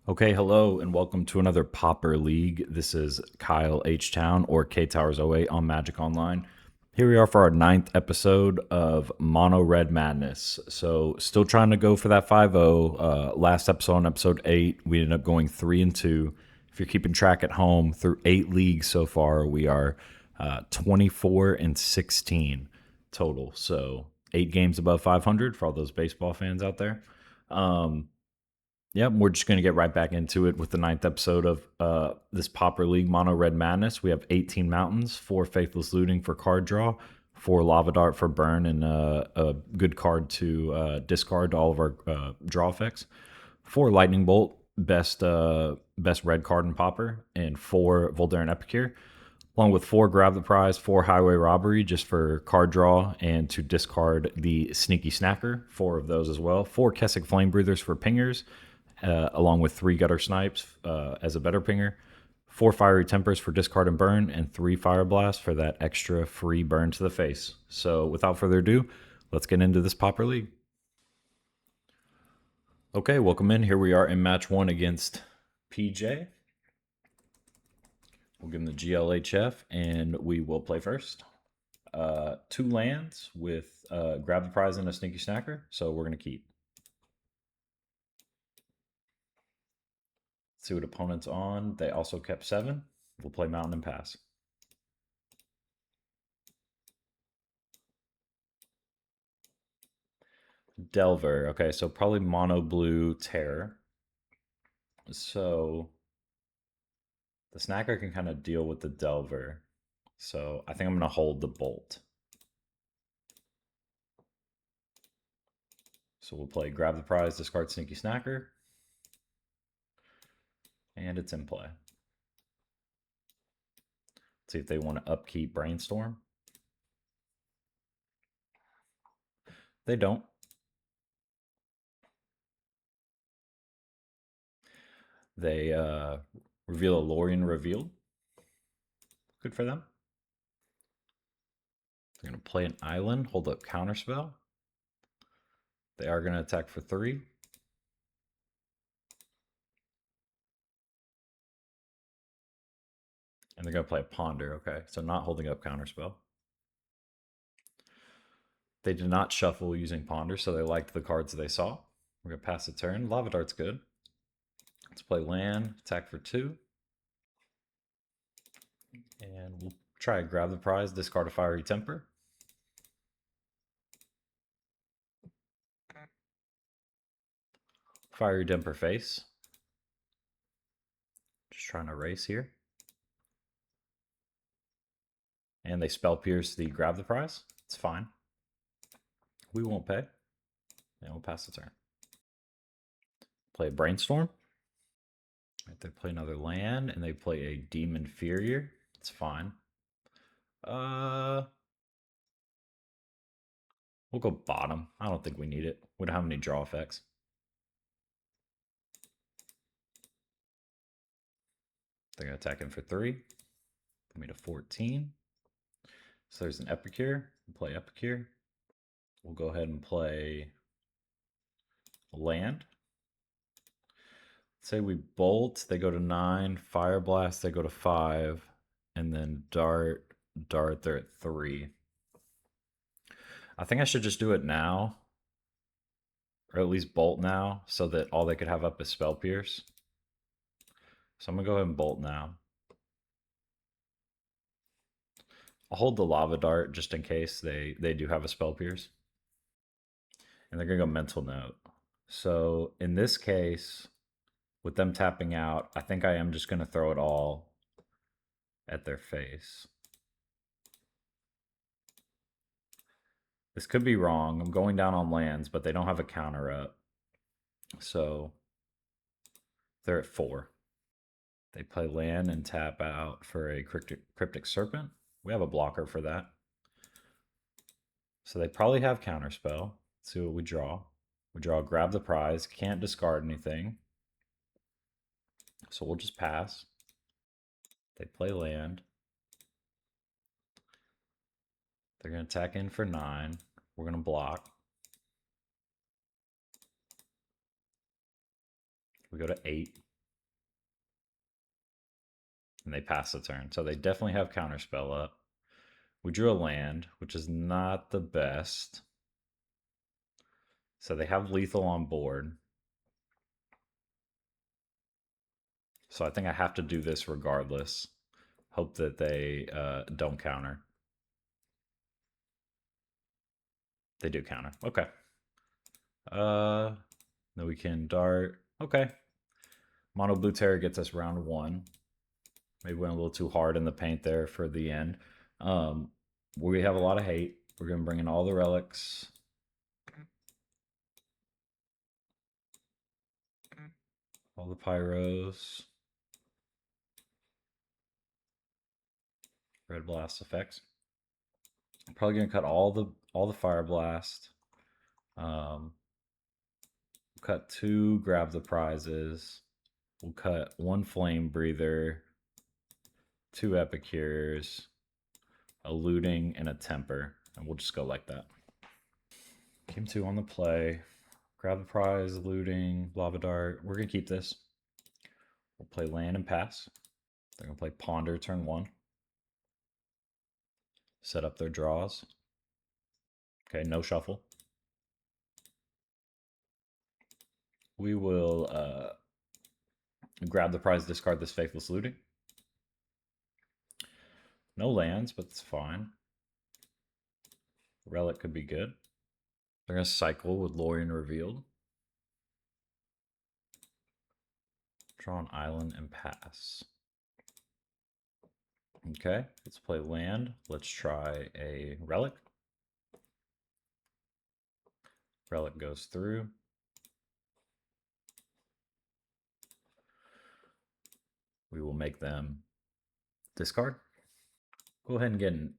Okay, hello, and welcome to another Pauper League. This is Kyle H. Town or K Towers 08 on Magic Online. Here we are for our 9th episode of Mono Red Madness. So, still trying to go for that 5-0. Last episode on episode 8, we ended up going 3-2. If you're keeping track at home, through 8 leagues so far, we are 24-16 total. So, 8 games above 500 for all those baseball fans out there. Yep, we're just going to get right back into it with the 9th episode of this Pauper League Mono Red Madness. We have 18 Mountains, 4 Faithless Looting for card draw, 4 Lava Dart for burn, and a good card to discard to all of our draw effects. 4 Lightning Bolt, best red card in Pauper, and 4 Voldaren Epicure, along with 4 Grab the Prize, 4 Highway Robbery just for card draw and to discard the Sneaky Snacker, 4 of those as well. 4 Kessig Flamebreathers for pingers, along with 3 Guttersnipes as a better pinger, 4 Fiery Tempers for discard and burn, and 3 Fireblast for that extra free burn to the face. So without further ado, let's get into this Pauper League. Okay, welcome in. Here we are in match 1 against PJ. We'll give him the GLHF, and we will play first. 2 lands with Grab the Prize and a Sneaky Snacker, so we're going to keep. See what opponent's on. They also kept 7. We'll play Mountain and pass. Delver. Okay, so probably mono blue Terror. So the Snacker can kind of deal with the Delver. So I think I'm going to hold the Bolt. So we'll play Grab the Prize, discard Sneaky Snacker. And it's in play. Let's see if they want to upkeep Brainstorm. They don't. They reveal a Lorien Reveal. Good for them. They're going to play an island, hold up Counterspell. They are going to attack for 3. And they're going to play a Ponder. Okay, so not holding up Counterspell. They did not shuffle using Ponder, so they liked the cards they saw. We're going to pass the turn. Lava Dart's good. Let's play land, attack for 2. And we'll try to Grab the Prize, discard a Fiery Temper. Fiery Temper face. Just trying to race here. And they Spell Pierce the Grab the Prize. It's fine. We won't pay. And we'll pass the turn. Play a Brainstorm. Right, they play another land, and they play a Demon Inferior. It's fine. We'll go bottom. I don't think we need it. We don't have any draw effects. They're going to attack in for 3. Put me to 14. So there's an Epicure. We'll play Epicure. We'll go ahead and play land. Say we bolt, they go to 9. Fireblast, they go to 5. And then dart, they're at 3. I think I should just do it now. Or at least bolt now, so that all they could have up is Spell Pierce. So I'm going to go ahead and bolt now. I'll hold the Lava Dart just in case they do have a Spell Pierce. And they're going to go Mental Note. So in this case, with them tapping out, I think I am just going to throw it all at their face. This could be wrong. I'm going down on lands, but they don't have a counter up. So they're at 4. They play land and tap out for a Cryptic Serpent. We have a blocker for that. So they probably have Counterspell. Let's see what we draw. We draw Grab the Prize. Can't discard anything. So we'll just pass. They play land. They're going to attack in for 9. We're going to block. We go to 8. and they pass the turn. So they definitely have Counterspell up. We drew a land, which is not the best. So they have lethal on board. So I think I have to do this regardless. Hope that they don't counter. They do counter. Okay. Then we can dart. Okay. Mono Blue Terror gets us round 1. Maybe went a little too hard in the paint there for the end. We have a lot of hate. We're going to bring in all the relics. All the pyros. Red blast effects. I'm probably going to cut all the Fireblast. Cut 2, grab the prizes. We'll cut 1 Flame Breather, 2 Epicures, a Looting, and a Temper. And we'll just go like that. Game 2 on the play. Grab the prize, Looting, Lava Dart. We're going to keep this. We'll play land and pass. They're going to play Ponder turn 1. Set up their draws. Okay, no shuffle. We will grab the prize, discard this Faithless Looting. No lands, but it's fine. Relic could be good. They're going to cycle with Lorien Revealed. Draw an island and pass. Okay, let's play land. Let's try a Relic. Relic goes through. We will make them discard. Go ahead and get an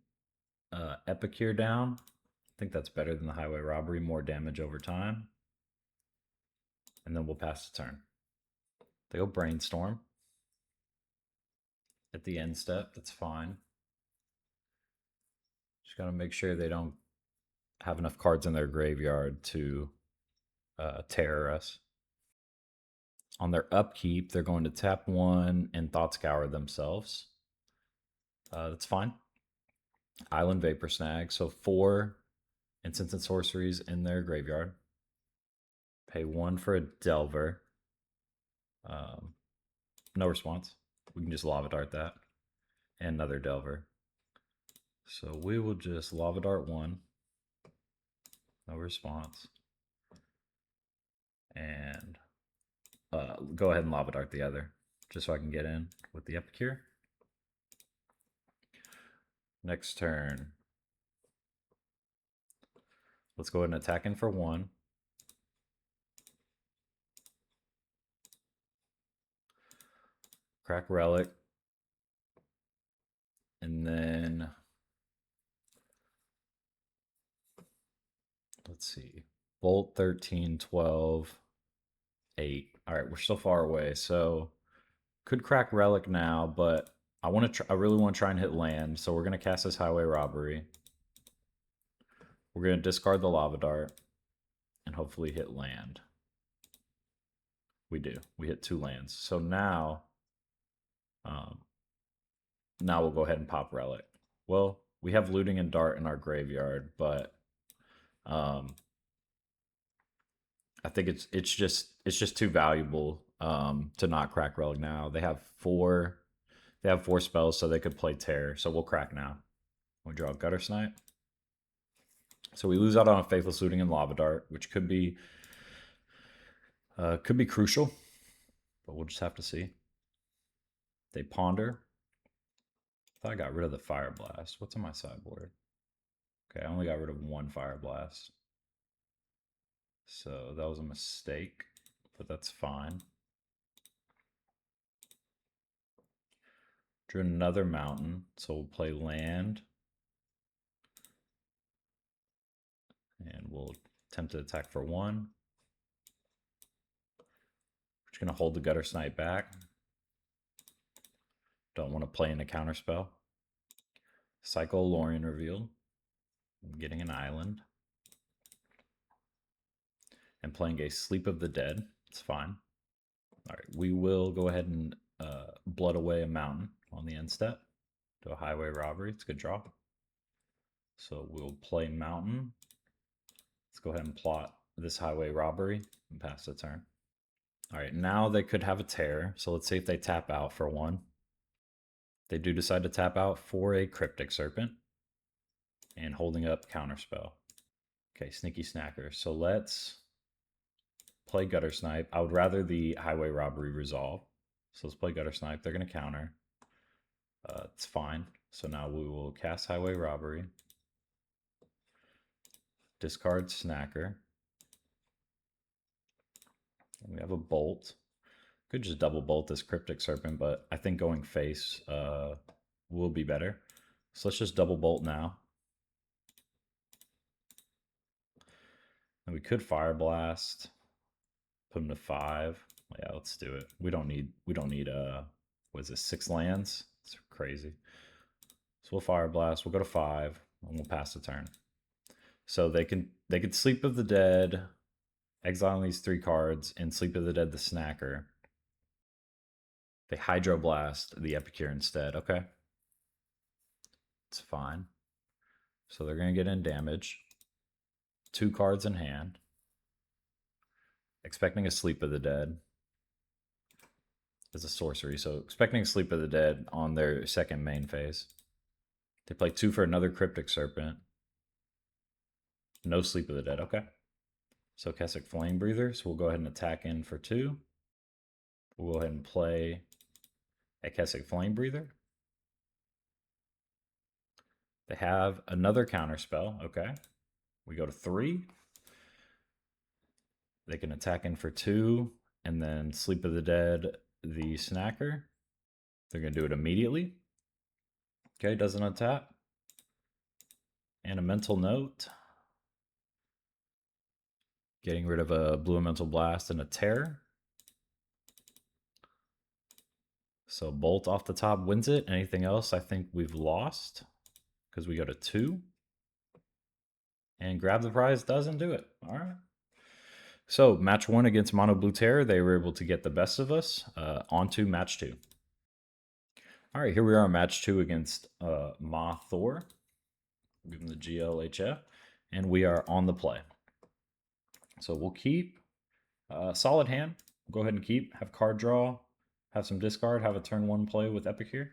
Epicure down. I think that's better than the Highway Robbery, more damage over time. And then we'll pass the turn. They go Brainstorm. At the end step, that's fine. Just gotta make sure they don't have enough cards in their graveyard to terror us. On their upkeep, they're going to tap 1 and Thought Scour themselves. That's fine. Island Vapor Snag, so 4 instants and sorceries in their graveyard. Pay 1 for a Delver. No response. We can just Lava Dart that. And another Delver. So we will just Lava Dart 1. No response. And go ahead and Lava Dart the other, just so I can get in with the Epicure. Next turn. Let's go ahead and attack in for 1. Crack Relic. And then let's see. Bolt 13, 12, 8. All right, we're still far away, so could crack Relic now, but I really want to try and hit land, so we're going to cast this Highway Robbery. We're going to discard the Lava Dart and hopefully hit land. We do. We hit 2 lands. So now we'll go ahead and pop Relic. Well, we have Looting and Dart in our graveyard, but I think it's just too valuable to not crack Relic now. They have 4 spells, so they could play Tear. So we'll crack now. We draw a Guttersnipe. So we lose out on a Faithless Looting and Lava Dart, which could be crucial, but we'll just have to see. They ponder. I thought I got rid of the Fireblast. What's on my sideboard? Okay, I only got rid of 1 Fireblast. So that was a mistake, but that's fine. Drew another mountain, so we'll play land. And we'll attempt to attack for 1. We're just going to hold the Guttersnipe back. Don't want to play in a counterspell. Cycle Lorien Revealed. I'm getting an island. And playing a Sleep of the Dead. It's fine. All right, we will go ahead and blood away a mountain. on the end step. Do a Highway Robbery. It's a good draw. So we'll play Mountain. Let's go ahead and plot this Highway Robbery and pass the turn. All right, now they could have a tear. So let's see if they tap out for one. They do decide to tap out for a Cryptic Serpent and holding up Counterspell. Okay, Sneaky Snacker. So let's play Guttersnipe. I would rather the Highway Robbery resolve. So let's play Guttersnipe. They're going to counter. It's fine. So now we will cast Highway Robbery. Discard Snacker. And we have a Bolt. Could just double bolt this Cryptic Serpent, but I think going face will be better. So let's just double bolt now. And we could Fireblast. Put him to 5. Yeah, let's do it. We don't need what is this, 6 lands? It's crazy. So we'll Fireblast, we'll go to 5, and we'll pass the turn. So they could Sleep of the Dead, exiling these 3 cards, and Sleep of the Dead the Snacker. They Hydroblast the Epicure instead. Okay. It's fine. So they're gonna get in damage. 2 cards in hand. Expecting a Sleep of the Dead as a sorcery. So expecting Sleep of the Dead on their second main phase. They play 2 for another Cryptic Serpent. No Sleep of the Dead. Okay. So Kessig Flamebreather. So we'll go ahead and attack in for 2. We'll go ahead and play a Kessig Flamebreather. They have another Counterspell. Okay. We go to 3. They can attack in for 2 and then Sleep of the Dead the Snacker. They're going to do it immediately. Okay, doesn't untap. And a Mental Note. Getting rid of a Blue Elemental Blast and a Terror. So Bolt off the top wins it. Anything else I think we've lost because we go to 2. And Grab the Prize doesn't do it. All right. So match 1 against Mono Blue Terror, they were able to get the best of us. On to match 2. All right, here we are on match 2 against Ma Thor. Give him the GLHF, and we are on the play. So we'll keep solid hand. We'll go ahead and keep, have card draw, have some discard, have a turn 1 play with Epicure.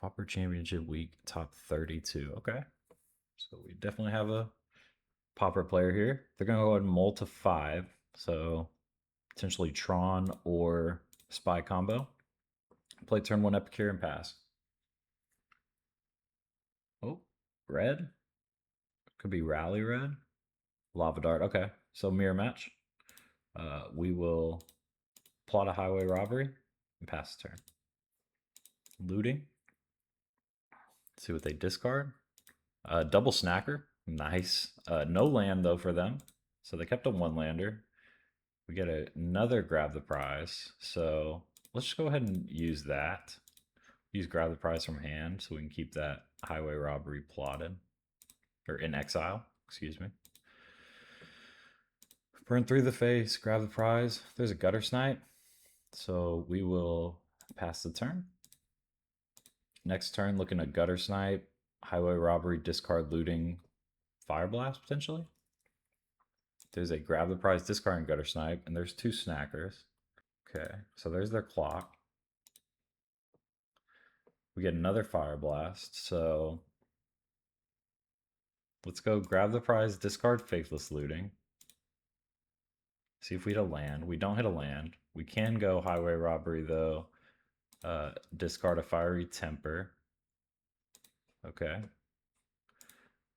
Pauper Championship Week, top 32. Okay, so we definitely have a Pauper player here. They're going to go ahead and mull to 5. So potentially Tron or Spy combo. Play turn 1 Epicure and pass. Oh, red? Could be Rally red. Lava Dart. Okay, so mirror match. We will plot a Highway Robbery and pass the turn. Looting. Let's see what they discard. Double Snacker. Nice. No land, though, for them. So they kept a 1-lander. We get another Grab the Prize. So let's just go ahead and use that. Use Grab the Prize from hand so we can keep that Highway Robbery plotted. Or in exile, excuse me. Burn through the face, grab the prize. There's a Guttersnipe. So we will pass the turn. Next turn, looking at Guttersnipe, Highway Robbery, discard looting, Fireblast potentially. There's a grab the prize, discard, and Guttersnipe, and there's 2 snackers. Okay, so there's their clock. We get another Fireblast, so let's go grab the prize, discard Faithless Looting. See if we hit a land. We don't hit a land. We can go Highway Robbery though. Discard a Fiery Temper. Okay.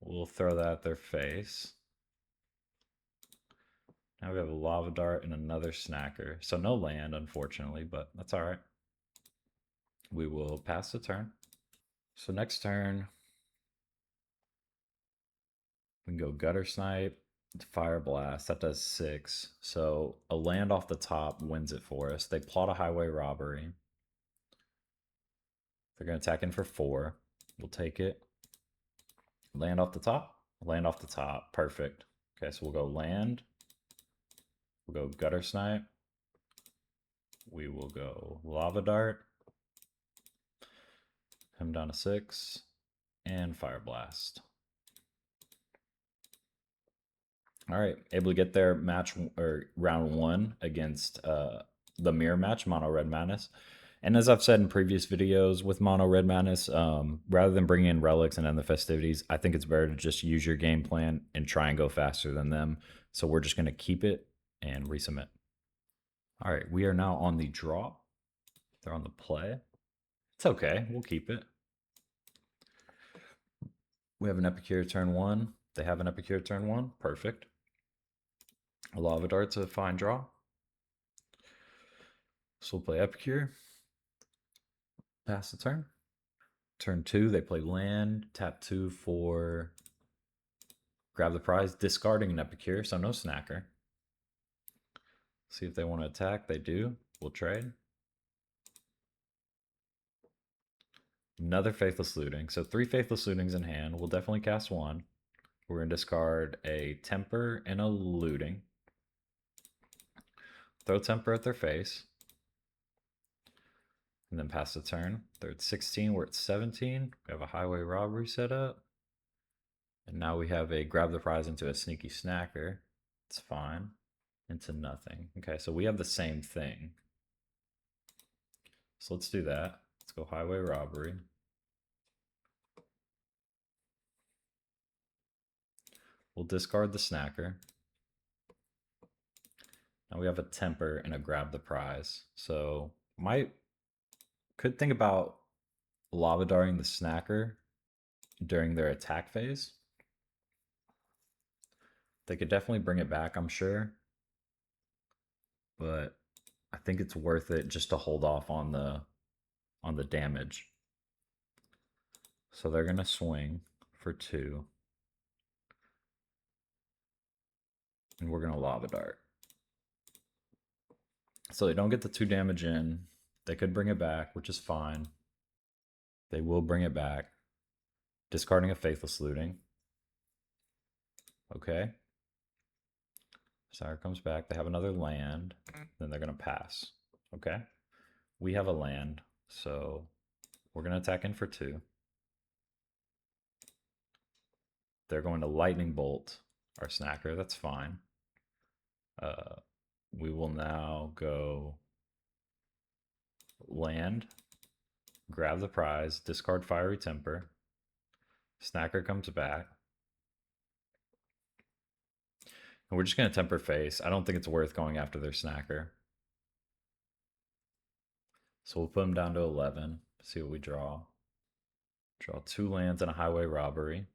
We'll throw that at their face. Now we have a Lava Dart and another Snacker. So no land, unfortunately, but that's all right. We will pass the turn. So next turn, we can go Guttersnipe, Fireblast. That does 6. So a land off the top wins it for us. They plot a Highway Robbery. They're going to attack in for 4. We'll take it. Land off the top. Land off the top. Perfect. Okay, so we'll go land. We'll go Guttersnipe. we will go Lava Dart, come down to 6, and Fireblast. All right, able to get their match or round 1 against the mirror match, Mono Red Madness. And as I've said in previous videos with Mono Red Madness, rather than bringing in relics and end the festivities, I think it's better to just use your game plan and try and go faster than them. So we're just going to keep it and resubmit. All right, we are now on the draw. They're on the play. It's okay, we'll keep it. We have an Epicure turn 1. They have an Epicure turn 1. Perfect. A Lava Dart's a fine draw. So we'll play Epicure. Pass the turn. Turn 2, they play land. Tap 2 for grab the prize, discarding an Epicure, so no snacker. See if they want to attack. They do. We'll trade. Another Faithless Looting. So 3 Faithless Lootings in hand. We'll definitely cast 1. We're going to discard a Temper and a Looting. Throw Temper at their face. And then pass the turn. They're at 16. We're at 17. We have a Highway Robbery set up. And now we have a grab the prize into a sneaky snacker. It's fine. Into nothing. Okay, so we have the same thing. So let's do that. Let's go Highway Robbery. We'll discard the snacker. Now we have a Temper and a grab the prize. So could think about Lava Darting the snacker during their attack phase. They could definitely bring it back, I'm sure. But I think it's worth it just to hold off on the damage. So they're gonna swing for 2. And we're gonna Lava Dart. So they don't get the 2 damage in. They could bring it back, which is fine. They will bring it back. Discarding a Faithless Looting. Okay. Sire comes back. They have another land. Then they're going to pass. Okay. We have a land. So we're going to attack in for 2. They're going to Lightning Bolt our snacker. That's fine. We will now go land, grab the prize, discard Fiery Temper. Snacker comes back. And we're just going to Temper face. I don't think it's worth going after their snacker. So we'll put them down to 11. See what we draw. Draw 2 lands and a Highway Robbery.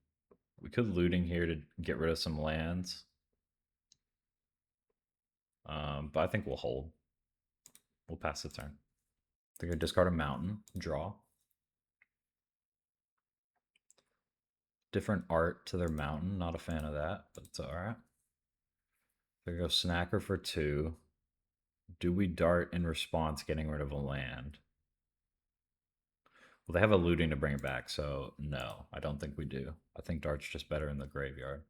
We could Looting here to get rid of some lands. But I think we'll hold. We'll pass the turn. They're going to discard a mountain. Draw. Different art to their mountain. Not a fan of that, but it's alright. They're going to go snacker for 2. Do we dart in response, getting rid of a land? Well, they have a Looting to bring it back, so no, I don't think we do. I think dart's just better in the graveyard.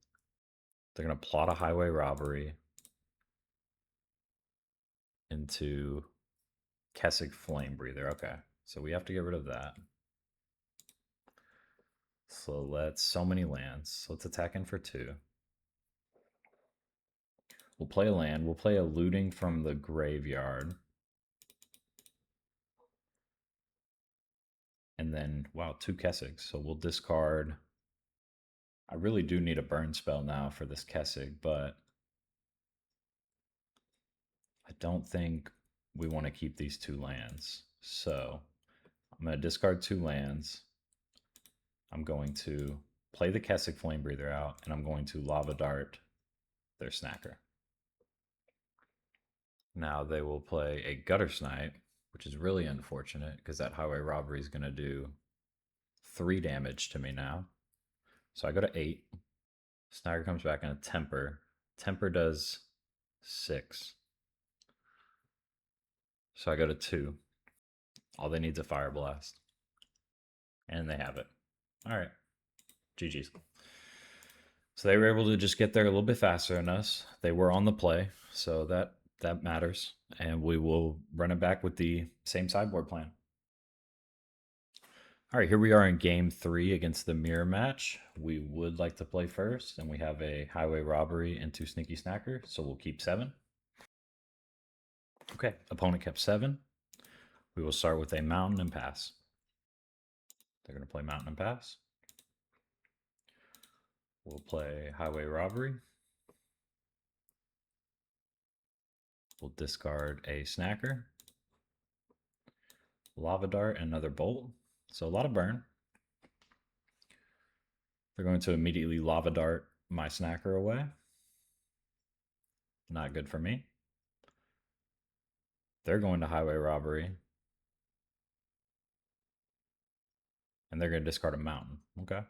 They're going to plot a Highway Robbery into Kessig Flamebreather. Okay, so we have to get rid of that. So so many lands. Let's attack in for 2. We'll play a land. We'll play a Looting from the graveyard. And then, wow, 2 Kessigs. So we'll discard. I really do need a burn spell now for this Kessig, but I don't think we want to keep these 2 lands. So I'm going to discard 2 lands. I'm going to play the Kessig Flamebreather out, and I'm going to Lava Dart their snacker. Now they will play a Guttersnipe, which is really unfortunate because that Highway Robbery is going to do 3 damage to me now. So I go to 8. Snacker comes back in a Temper. Temper does 6. So I go to 2. All they need is a Fireblast. And they have it. All right. GG's. So they were able to just get there a little bit faster than us. They were on the play, so that That matters. And we will run it back with the same sideboard plan. All right, here we are in game 3 against the mirror match. We would like to play first, and we have a Highway Robbery and 2 Sneaky Snacker, so we'll keep 7. Okay, opponent kept 7. We will start with a Mountain and pass. They're going to play Mountain and pass. We'll play Highway Robbery. We'll discard a Snacker, Lava Dart, and another Bolt. So a lot of burn. They're going to immediately Lava Dart my Snacker away. Not good for me. They're going to Highway Robbery. And they're going to discard a Mountain. Okay.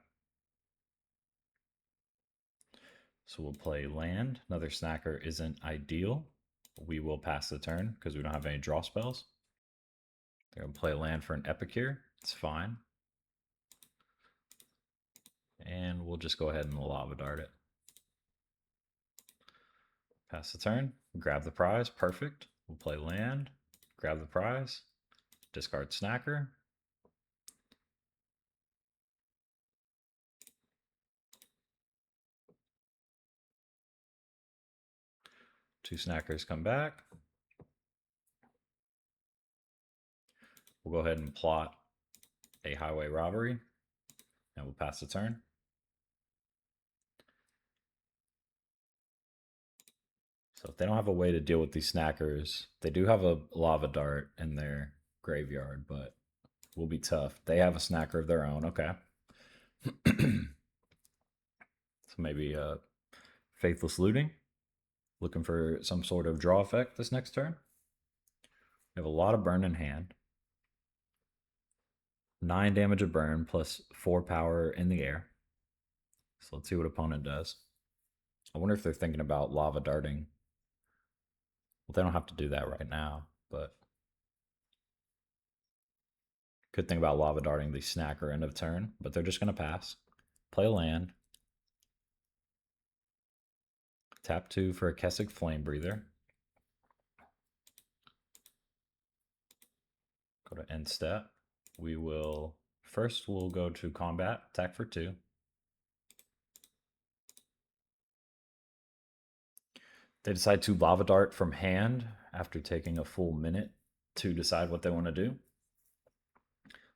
So we'll play land. Another Snacker isn't ideal. We will pass the turn because we don't have any draw spells. They're going to play land for an Epicure. It's fine. And we'll just go ahead and Lava Dart it. Pass the turn. Grab the prize. Perfect. We'll play land. Grab the prize. Discard Snacker. Two Snackers come back. We'll go ahead and plot a Highway Robbery, and we'll pass the turn. So if they don't have a way to deal with these Snackers, they do have a Lava Dart in their graveyard, but will be tough. They have a Snacker of their own. Okay. So maybe Faithless Looting. Looking for some sort of draw effect this next turn. We have a lot of burn in hand. 9 damage of burn plus 4 power in the air. So let's see what opponent does. I wonder if they're thinking about Lava Darting. Well, they don't have to do that right now, but could think about Lava Darting the Snacker end of turn, but they're just going to pass. Play a land. Tap 2 for a Kessig Flamebreather. Go to end step. We will, first we'll go to combat, attack for 2. They decide to Lava Dart from hand after taking a full minute to decide what they want to do.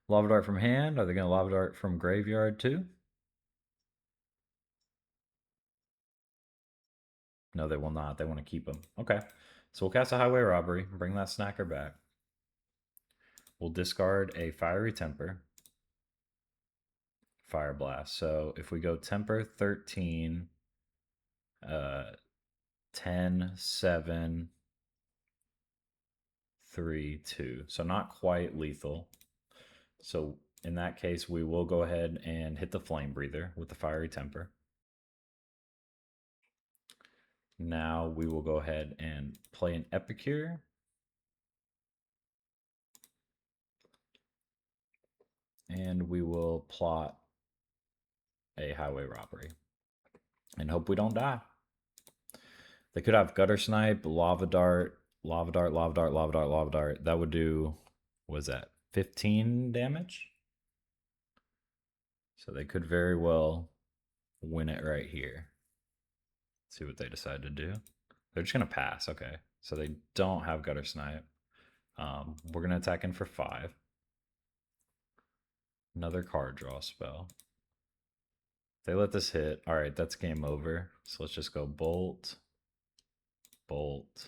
Lava Dart from hand, are they going to Lava Dart from graveyard too? No, they will not. They want to keep them. Okay. So we'll cast a Highway Robbery and bring that Snacker back. We'll discard a Fiery Temper. Fireblast. So if we go Temper 13, 10, 7, 3, 2. So not quite lethal. So in that case, we will go ahead and hit the Flame Breather with the Fiery Temper. Now we will go ahead and play an Epicure. And we will plot a Highway Robbery and hope we don't die. They could have Guttersnipe, Lava Dart, Lava Dart, Lava Dart, Lava Dart, Lava Dart. That would do, what is that, 15 damage? So they could very well win it right here. Let's see what they decide to do. They're just going to pass. Okay. So they don't have Guttersnipe. We're going to attack in for 5. Another card draw spell. They let this hit. All right, that's game over. So let's just go Bolt, Bolt,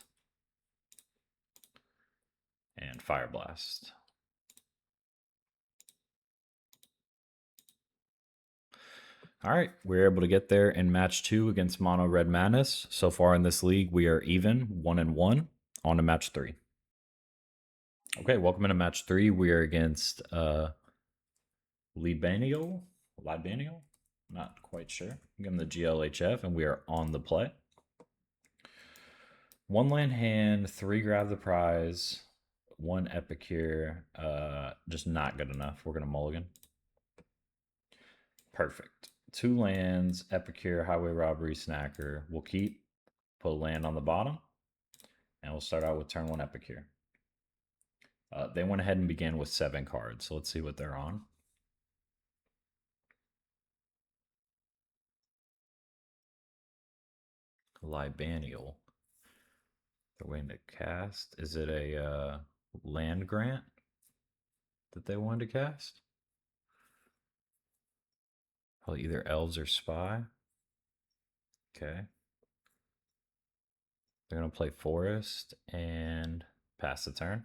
and Fireblast. All right, we're able to get there in match 2 against Mono Red Madness. So far in this league, we are even, 1-1. On to match 3. Okay, welcome into match 3. We are against Libanio? Not quite sure. Give him the GLHF, and we are on the play. 1 land hand, 3 grab the prize, 1 Epicure. Just not good enough. We're going to mulligan. Perfect. 2 lands, Epicure, Highway Robbery, Snacker. We'll keep, put a land on the bottom, And we'll start out with turn 1 Epicure. They went ahead and began with 7 cards, so let's see what they're on. Libanial. They're waiting to cast. Is it a land grant that they wanted to cast? Probably either elves or spy. Okay. They're going to play forest and pass the turn.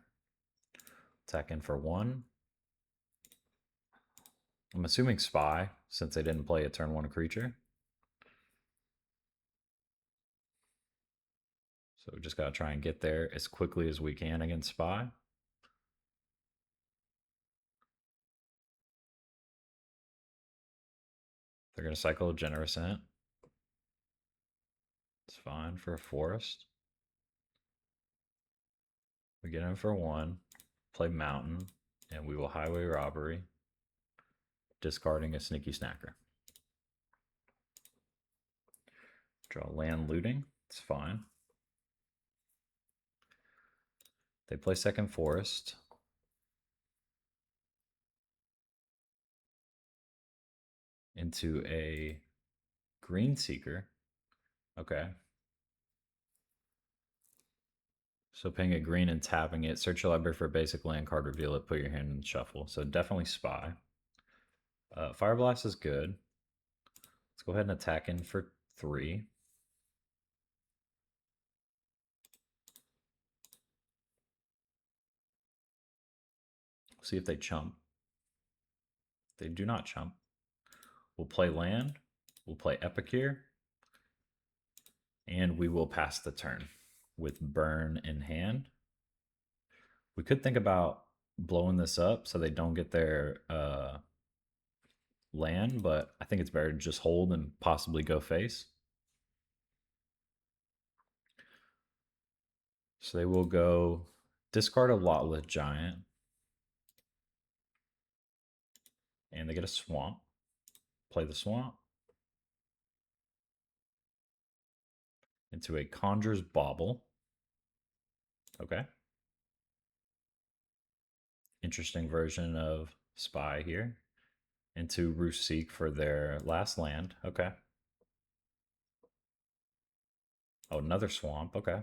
Attack in for 1. I'm assuming spy, since they didn't play a turn 1 creature. So we just got to try and get there as quickly as we can against spy. They're going to cycle a Generous Ant. It's fine for a forest. We get in for 1, play mountain, and we will Highway Robbery, discarding a Sneaky Snacker. Draw land looting. It's fine. They play second forest. Into a green seeker. Okay. So paying a green and tapping it, search your library for a basic land card, reveal it, put your hand in the shuffle. So definitely spy. Fireblast is good. Let's go ahead and attack in for 3. See if they chump. They do not chump. We'll play land. We'll play Epicure. And we will pass the turn with burn in hand. We could think about blowing this up so they don't get their land, but I think it's better to just hold and possibly go face. So they will go discard a Lotless Giant. And they get a swamp. Play the swamp. Into a Conjurer's Bauble. Okay. Interesting version of Spy here. Into Roost Seek for their last land. Okay. Oh, another swamp. Okay.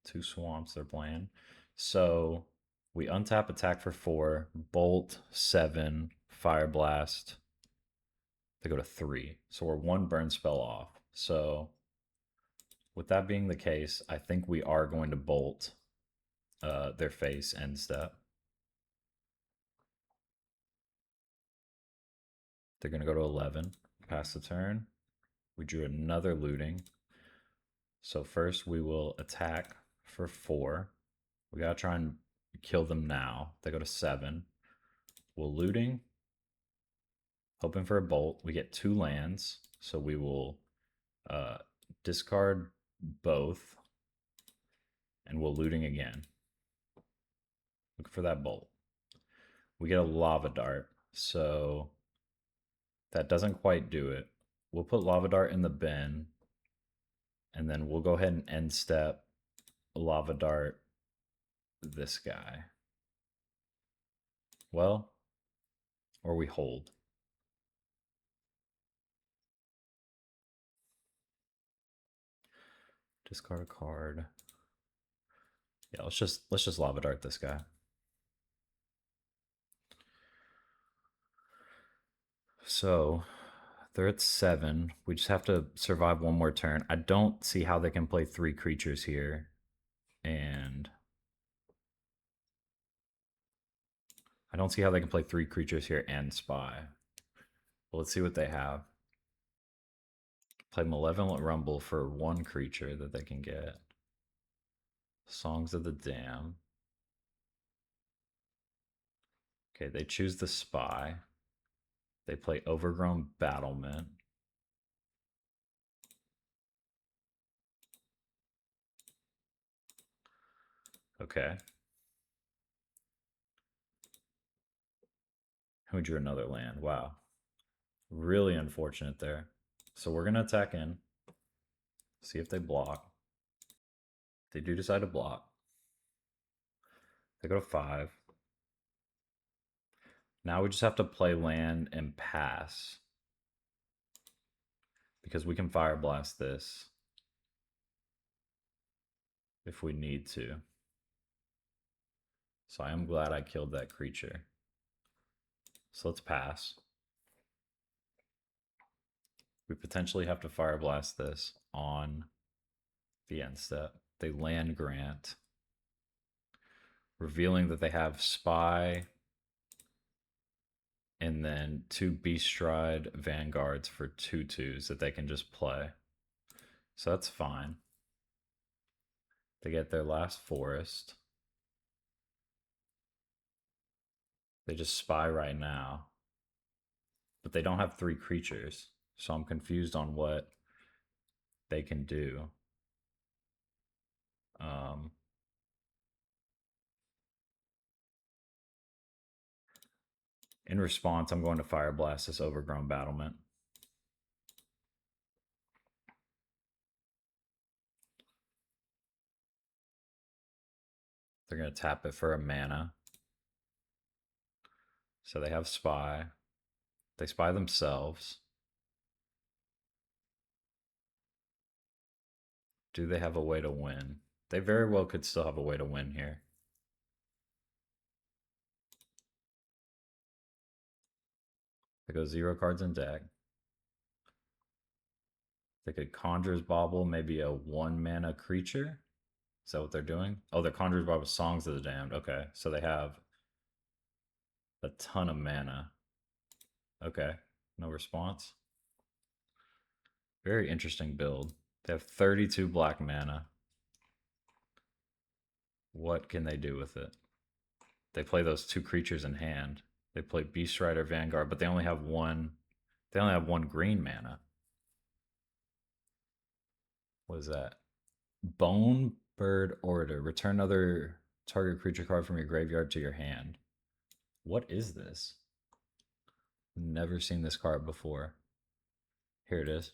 2 swamps they're playing. So we untap, attack for 4, bolt 7, Fireblast. They go to 3. So we're 1 burn spell off. So with that being the case, I think we are going to bolt their face end step. They're going to go to 11, pass the turn. We drew another looting. So first we will attack for 4. We got to try and kill them now. They go to 7. We'll looting, hoping for a bolt. We get 2 lands, so we will discard both, and we'll looting again. Look for that bolt. We get a Lava Dart, so that doesn't quite do it. We'll put Lava Dart in the bin, and then we'll go ahead and end step Lava Dart this guy. Well, or we hold. Discard a card. Yeah, let's just Lava Dart this guy. So they're at 7. We just have to survive 1 more turn. I don't see how they can play 3 creatures here. And I don't see how they can play 3 creatures here and spy. Well, let's see what they have. Play Malevolent Rumble for 1 creature that they can get. Songs of the Dam. Okay, they choose the spy. They play Overgrown Battlement. Okay. Who drew another land? Wow. Really unfortunate there. So we're going to attack in. See if they block. They do decide to block. They go to 5. Now we just have to play land and pass. Because we can Fireblast this if we need to. So I am glad I killed that creature. So let's pass. We potentially have to Fireblast this on the end step. They land grant, revealing that they have Spy and then 2 Beast Stride Vanguards for 2/2s that they can just play. So that's fine. They get their last forest. They just Spy right now. But they don't have 3 creatures. So I'm confused on what they can do. In response, I'm going to Fireblast this Overgrown Battlement. They're going to tap it for a mana. So they have Spy. They Spy themselves. Do they have a way to win? They very well could still have a way to win here. They go 0 cards in deck. They could Conjurer's Bauble, maybe a 1 mana creature. Is that what they're doing? Oh, they're Conjurer's Bauble, Songs of the Damned. Okay, so they have a ton of mana. Okay, no response. Very interesting build. They have 32 black mana. What can they do with it? They play those 2 creatures in hand. They play Beast Rider Vanguard, but they only have one. They only have 1 green mana. What is that? Bone Bird Orator. Return another target creature card from your graveyard to your hand. What is this? Never seen this card before. Here it is.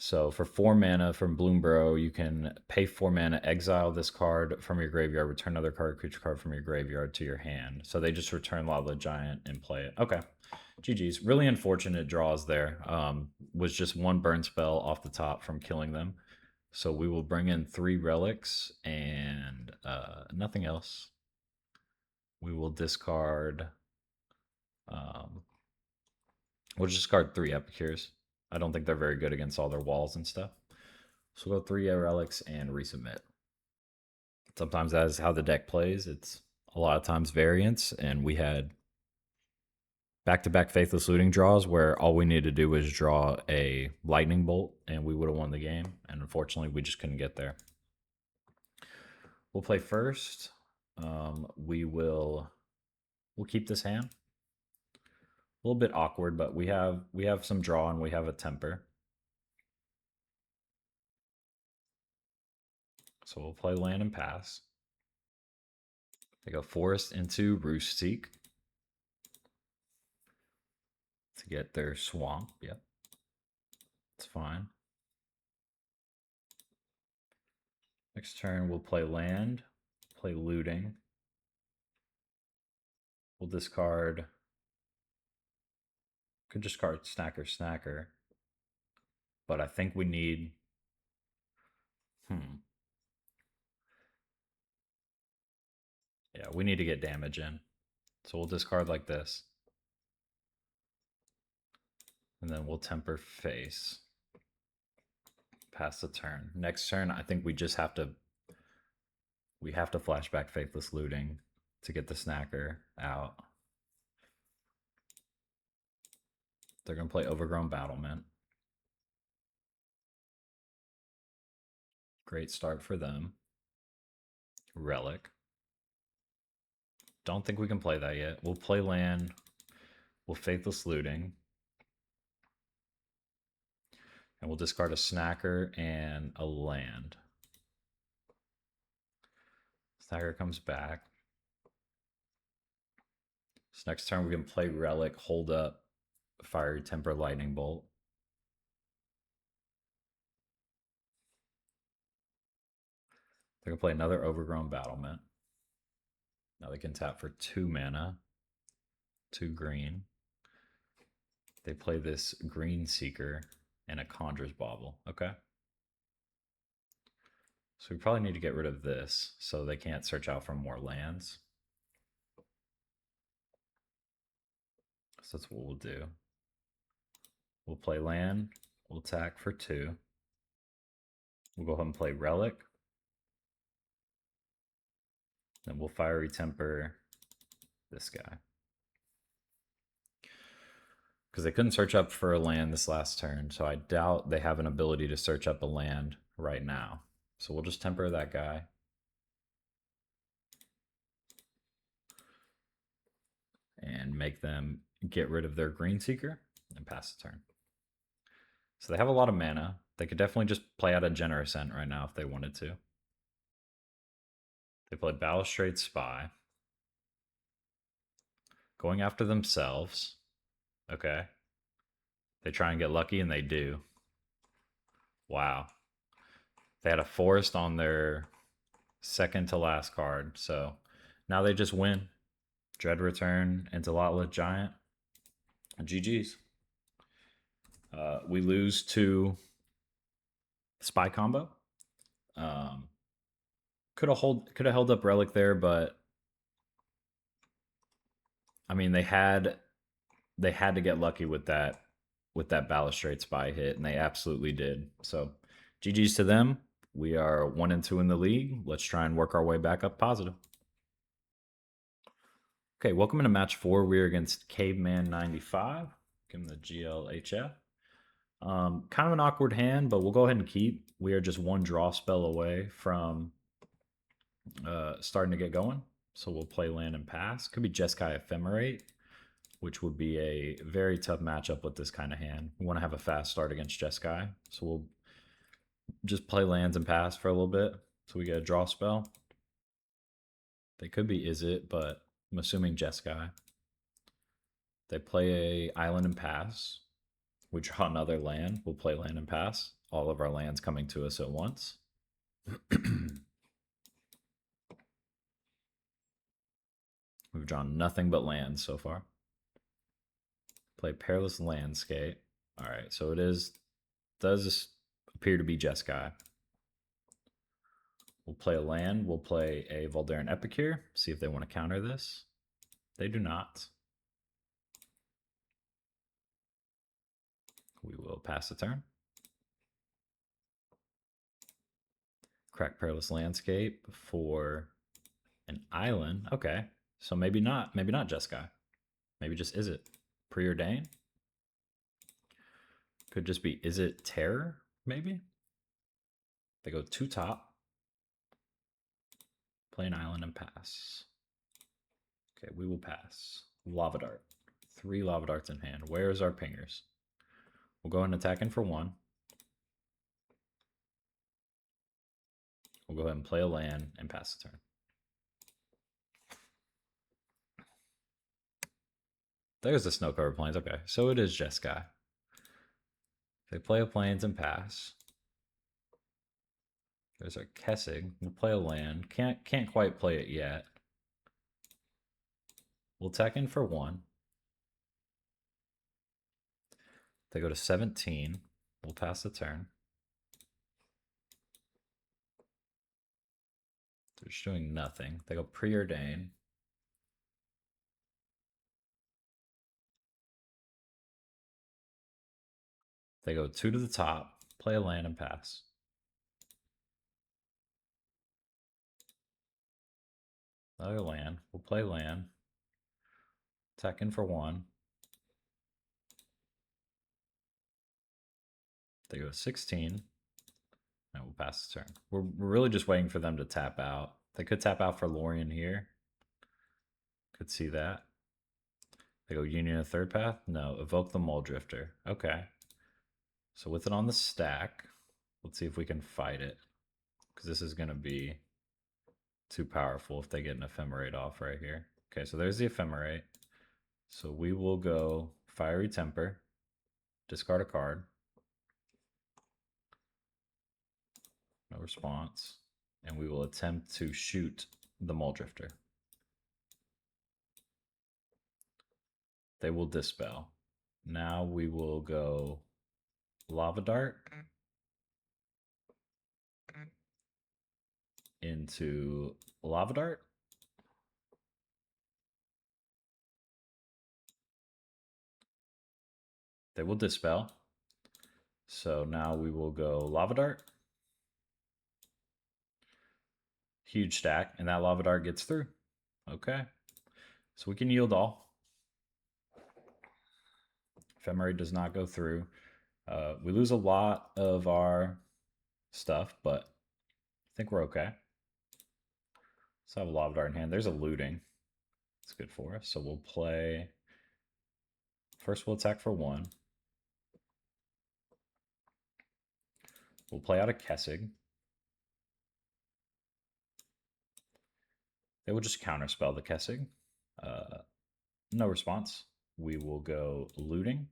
So for 4 mana from Bloomborough, you can pay 4 mana, exile this card from your graveyard, return another creature card from your graveyard to your hand. So they just return Lava Giant and play it. Okay. GG's. Really unfortunate draws there. Was just 1 burn spell off the top from killing them. So we will bring in 3 relics and nothing else. We will discard. We'll just discard 3 Epicures. I don't think they're very good against all their walls and stuff. So we'll go 3 relics and resubmit. Sometimes that is how the deck plays. It's a lot of times variance, and we had back-to-back Faithless Looting draws where all we needed to do was draw a lightning bolt and we would have won the game. And unfortunately, we just couldn't get there. We'll play first. We'll keep this hand. A little bit awkward, but we have some draw and we have a temper. So we'll play land and pass. They go forest into Roostseek to get their swamp. Yep, it's fine. Next turn we'll play land, play looting. We'll discard. Could just card Snacker. But I think we need. Yeah, we need to get damage in. So we'll discard like this. And then we'll temper face. Pass the turn. Next turn, I think we just have to. We have to flashback Faithless Looting to get the Snacker out. They're going to play Overgrown Battlement. Great start for them. Relic. Don't think we can play that yet. We'll play land. We'll Faithless Looting. And we'll discard a Snacker and a land. Snacker comes back. So next turn we can play Relic, hold up, Fiery Temper, Lightning Bolt. They can play another Overgrown Battlement. Now they can tap for 2 mana, 2 green. They play this Green Seeker and a Conjurer's Bauble. Okay. So we probably need to get rid of this so they can't search out for more lands. So that's what we'll do. We'll play land. We'll attack for 2. We'll go ahead and play Relic. Then we'll Fiery Temper this guy. Because they couldn't search up for a land this last turn, so I doubt they have an ability to search up a land right now. So we'll just temper that guy. And make them get rid of their Green Seeker and pass the turn. So they have a lot of mana. They could definitely just play out a Generous End right now if they wanted to. They played Balustrade Spy. Going after themselves. Okay. They try and get lucky, and they do. Wow. They had a forest on their second to last card, so now they just win. Dread Return into Lotlet Giant. GG's. We lose to Spy combo. Could have held up Relic there, but I mean they had to get lucky with that Balustrade Spy hit, and they absolutely did. So GG's to them. We are 1-2 in the league. Let's try and work our way back up positive. Okay, welcome into match 4. We're against Caveman 95. Give him the GLHF. Kind of an awkward hand, but we'll go ahead and keep. We are just 1 draw spell away from starting to get going. So we'll play land and pass. Could be Jeskai Ephemerate, which would be a very tough matchup with this kind of hand. We want to have a fast start against Jeskai. So we'll just play lands and pass for a little bit. So we get a draw spell. They could be Izzet, but I'm assuming Jeskai. They play a island and pass. We draw another land. We'll play land and pass. All of our lands coming to us at once. We've drawn nothing but lands so far. Play Perilous Landscape. All right, so it does appear to be Jeskai. We'll play a land. We'll play a Voldaren Epicure. See if they want to counter this. They do not. We will pass the turn. Crack Perilous Landscape for an island. Okay, so maybe not Jeskai. Maybe just Izzet. Preordain. Could just be Izzet Terror, maybe? They go 2 top. Play an island and pass. Okay, we will pass. Lava Dart. 3 Lava Darts in hand. Where's our pingers? We'll go and attack in for 1. We'll go ahead and play a land and pass the turn. There's the Snow Covered Plains. Okay, so it is Jeskai. They play a plains and pass. There's our Kessig. We'll play a land. Can't quite play it yet. We'll attack in for 1. They go to 17. We'll pass the turn. They're just doing nothing. They go Preordain. They go 2 to the top, play a land and pass. Another land. We'll play land. Attack in for 1. They go 16. And we'll pass the turn. We're really just waiting for them to tap out. They could tap out for Lorien here. Could see that. They go Union of Third Path? No, evoke the Mole Drifter. Okay. So with it on the stack, let's see if we can fight it. Because this is going to be too powerful if they get an Ephemerate off right here. Okay, so there's the Ephemerate. So we will go Fiery Temper, discard a card. No response. And we will attempt to shoot the Muldrifter. They will dispel. Now we will go Lava Dart into Lava Dart. They will dispel. So now we will go Lava Dart. Huge stack, and that Lava Dart gets through. Okay. So we can yield all. Ephemerate does not go through. We lose a lot of our stuff, but I think we're okay. Let's have a Lava Dart in hand. There's a looting. It's good for us. So we'll play. First, we'll attack for 1. We'll play out a Kessig. They will just counterspell the Kessig. No response. We will go looting.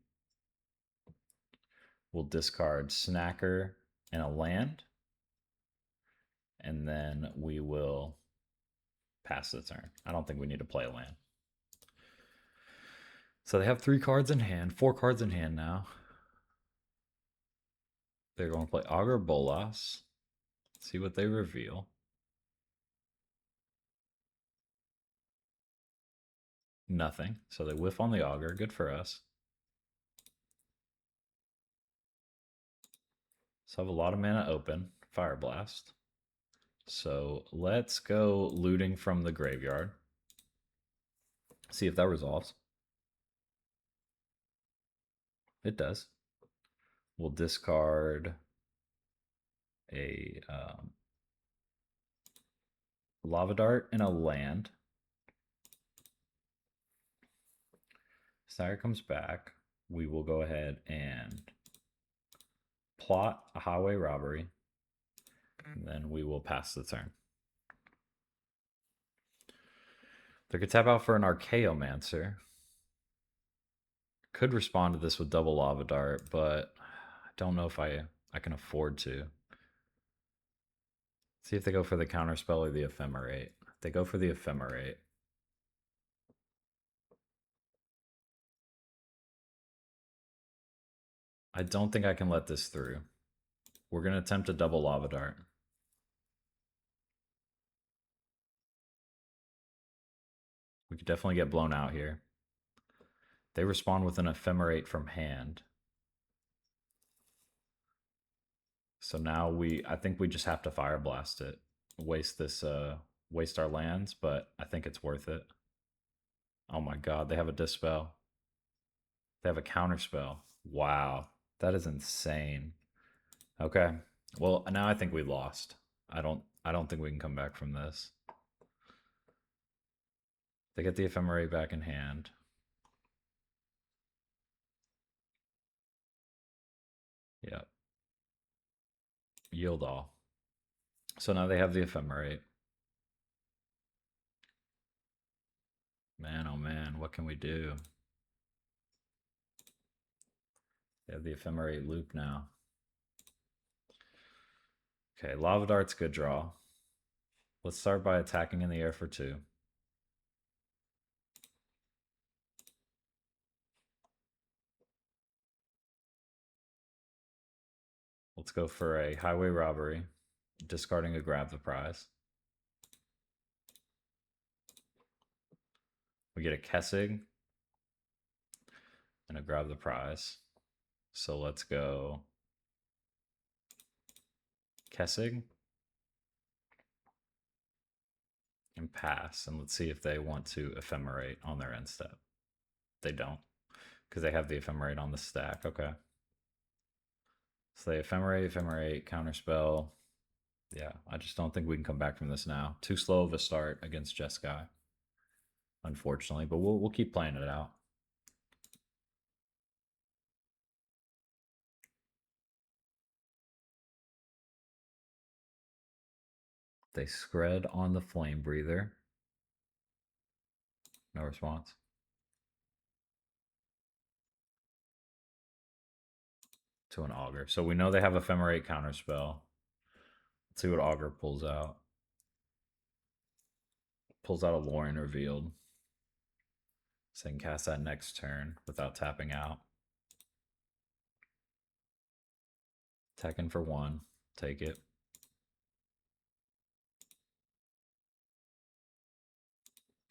We'll discard Snacker and a land. And then we will pass the turn. I don't think we need to play a land. So they have 3 cards in hand, 4 cards in hand now. They're going to play Augur Bolas. See what they reveal. Nothing. So they whiff on the Augur. Good for us. So I have a lot of mana open. Fireblast. So let's go looting from the graveyard. See if that resolves. It does. We'll discard a Lava Dart and a land. Sire comes back. We will go ahead and plot a Highway Robbery. And then we will pass the turn. They could tap out for an Archaeomancer. Could respond to this with double Lava Dart, but I don't know if I can afford to. See if they go for the Counterspell or the Ephemerate. They go for the Ephemerate. I don't think I can let this through. We're going to attempt a double Lava Dart. We could definitely get blown out here. They respond with an Ephemerate from hand. So now I think we just have to Fireblast it. Waste our lands, but I think it's worth it. Oh my god, they have a Dispel. They have a Counterspell. Wow, that is insane. Okay, well now I think we lost. I don't think we can come back from this. They get the Ephemerate back in hand. Yep. Yield all. So now they have the Ephemerate. Man, oh man, what can we do? They have the Ephemerate loop now. Okay, Lava Dart's good draw. Let's start by attacking in the air for 2. Let's go for a Highway Robbery, discarding a Grab the Prize. We get a Kessig and a Grab the Prize. So let's go Kessig and pass. And let's see if they want to Ephemerate on their end step. They don't, because they have the Ephemerate on the stack. Okay. So they Ephemerate, Counterspell. Yeah, I just don't think we can come back from this now. Too slow of a start against Jeskai, unfortunately, but we'll keep playing it out. They Scred on the Flamebreather. No response. To an Augur. So we know they have Ephemerate Counterspell. Let's see what Augur pulls out. Pulls out a Lorin Revealed. So I can cast that next turn without tapping out. Attacking for 1. Take it.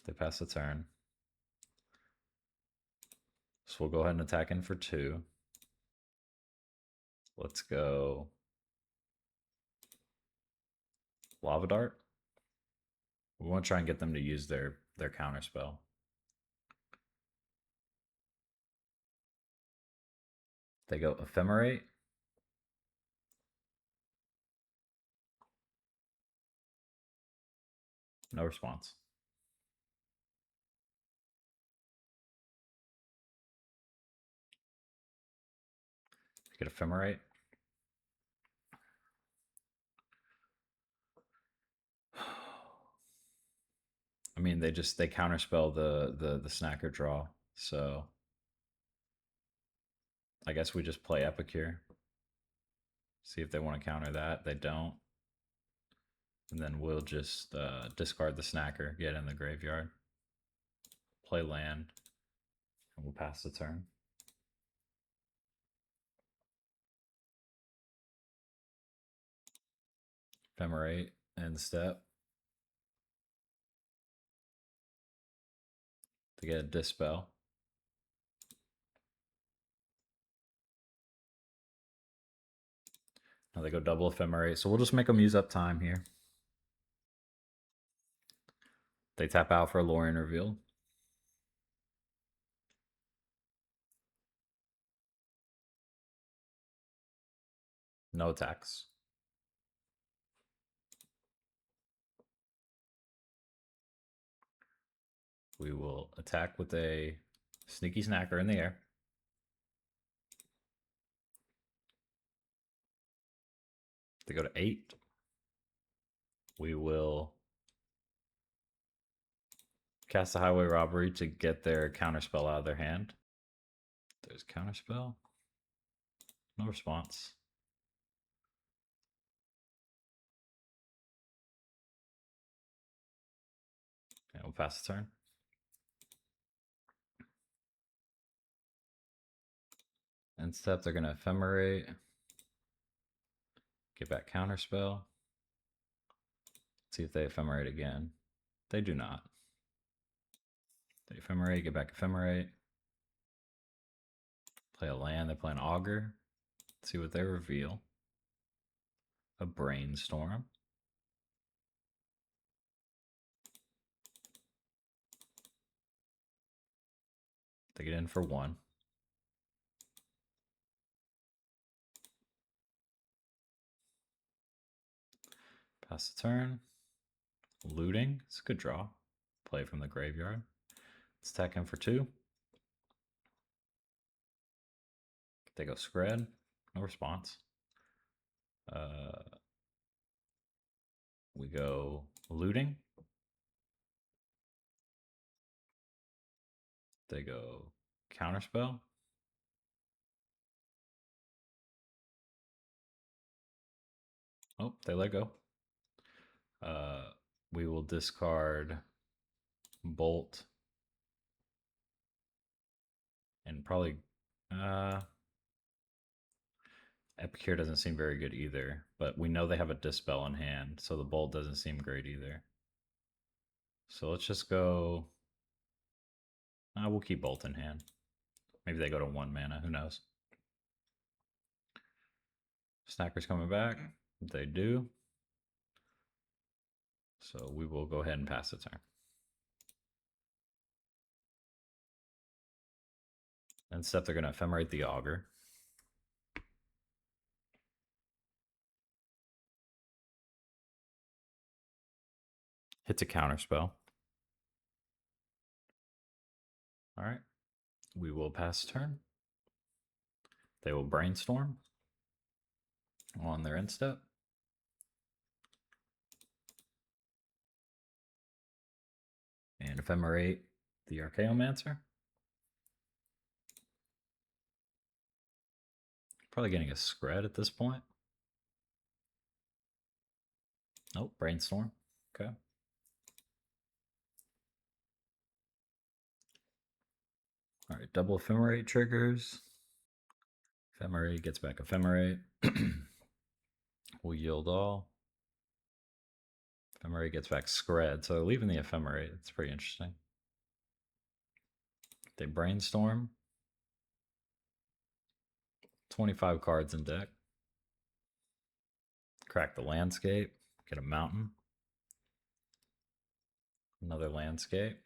They pass the turn. So we'll go ahead and attack in for 2. Let's go Lava Dart. We want to try and get them to use their counter spell. They go Ephemerate. No response. Get Ephemerate. I mean, they counterspell the snacker draw, so I guess we just play Epicure. See if they want to counter that. They don't. And then we'll just discard the snacker, get in the graveyard, play land, and we'll pass the turn. Ephemerate, end step. To get a Dispel. Now they go double Ephemerate, so we'll just make them use up time here. They tap out for a Lorin Revealed. No attacks. We will attack with a Sneaky Snacker in the air. They go to 8. We will cast a Highway Robbery to get their counterspell out of their hand. There's counterspell. No response. And we'll pass the turn. End step, they're going to Ephemerate. Get back counterspell. See if they Ephemerate again. They do not. They Ephemerate, get back Ephemerate. Play a land, they play an Augur. See what they reveal. A Brainstorm. They get in for 1. Pass the turn. Looting. It's a good draw. Play from the graveyard. Let's attack him for 2. They go Scred. No response. We go Looting. They go Counterspell. Oh, they let go. We will discard Bolt. And probably Epicure doesn't seem very good either, but we know they have a Dispel in hand, so the Bolt doesn't seem great either. So let's just go... we'll keep Bolt in hand. Maybe they go to 1 mana, who knows. Snacker's coming back. They do. So we will go ahead and pass the turn. And step, they're going to Ephemerate the Augur. Hits a counterspell. All right. We will pass turn. They will Brainstorm on their end step. And Ephemerate the Archaeomancer. Probably getting a Scred at this point. Nope, Brainstorm. Okay. double ephemerate triggers. Ephemerate gets back ephemerate. We'll yield all. Ephemerate gets back Scred, so leaving the ephemerate, it's pretty interesting. They brainstorm. 25 cards in deck. Crack the landscape, get a mountain. Another landscape.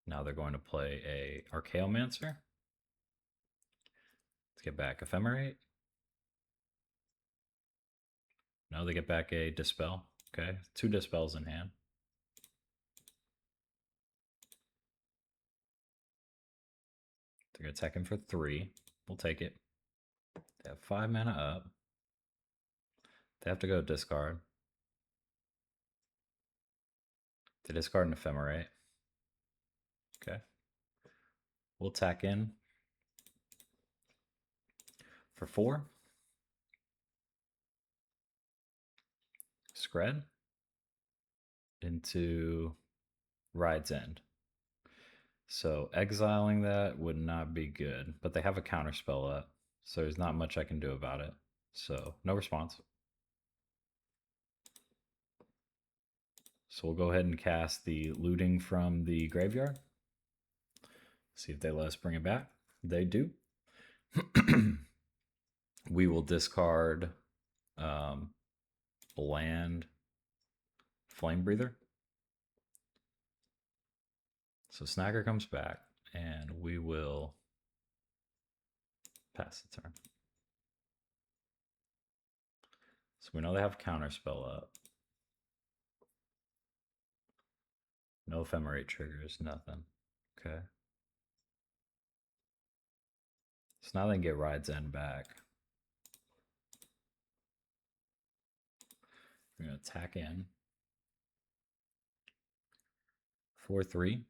Now they're going to play a Archaeomancer. Let's get back Ephemerate. No, they get back a Dispel. Okay, 2 Dispels in hand. They're going to attack him for 3. We'll take it. They have 5 mana up. They have to go discard. They discard an Ephemerate. Okay. We'll attack in for 4. Scred into Ride's End. So exiling that would not be good, but they have a counterspell up, so there's not much I can do about it. So no response. So we'll go ahead and cast the Looting from the graveyard. See if they let us bring it back. They do. We will discard land Flamebreather. So Snagger comes back, and we will pass the turn. So we know they have Counterspell up. No Ephemerate triggers, nothing. Okay. So now they can get Ride's End back. We're going to attack in. 4-3.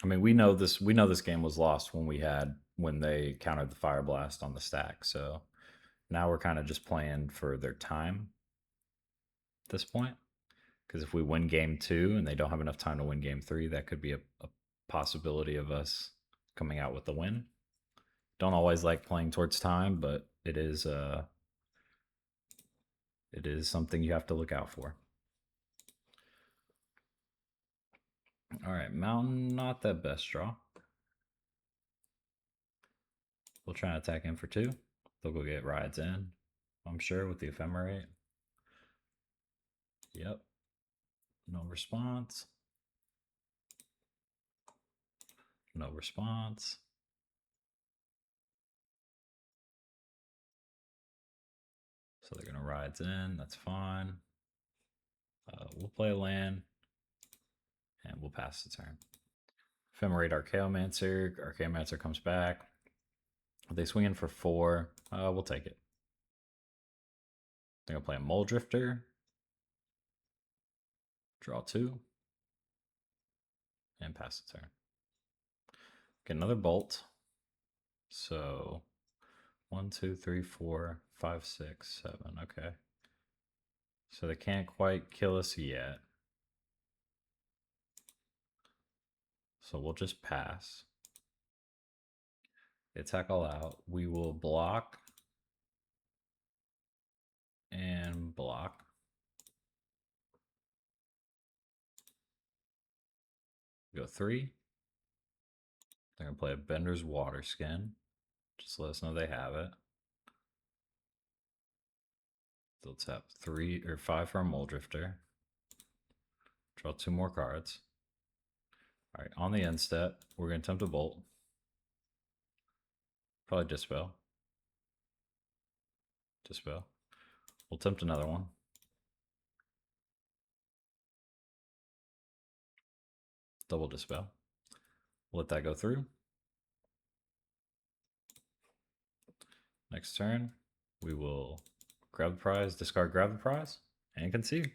I mean, we know this game was lost when they countered the Fireblast on the stack. So now we're kind of just playing for their time at this point. Because if we win game 2 and they don't have enough time to win game 3, that could be a possibility of us coming out with the win. Don't always like playing towards time, but it is something you have to look out for. All right, Mountain, not the best draw. We'll try and attack in for 2. They'll go get Rides in, I'm sure, with the Ephemerate. Yep. No response. No response. So they're going to Rides in. That's fine. We'll play a land. And we'll pass the turn. Ephemerate Archaeomancer. Archaeomancer comes back. They swing in for 4. We'll take it. They're going to play a Mole Drifter. Draw 2. And pass the turn. Get another Bolt. So 1, 2, 3, 4, 5, 6, 7. Okay. So they can't quite kill us yet. So we'll just pass. They attack all out. We will block and block. Go 3. They're going to play a Bender's Water Skin. Just let us know they have it. They'll tap 3 or 5 for a Mole Drifter. Draw 2 more cards. All right, on the end step, we're going to attempt a Bolt. Probably Dispel. Dispel. We'll attempt another one. Double Dispel. Let that go through. Next turn, we will grab the prize, discard, grab the prize, and concede.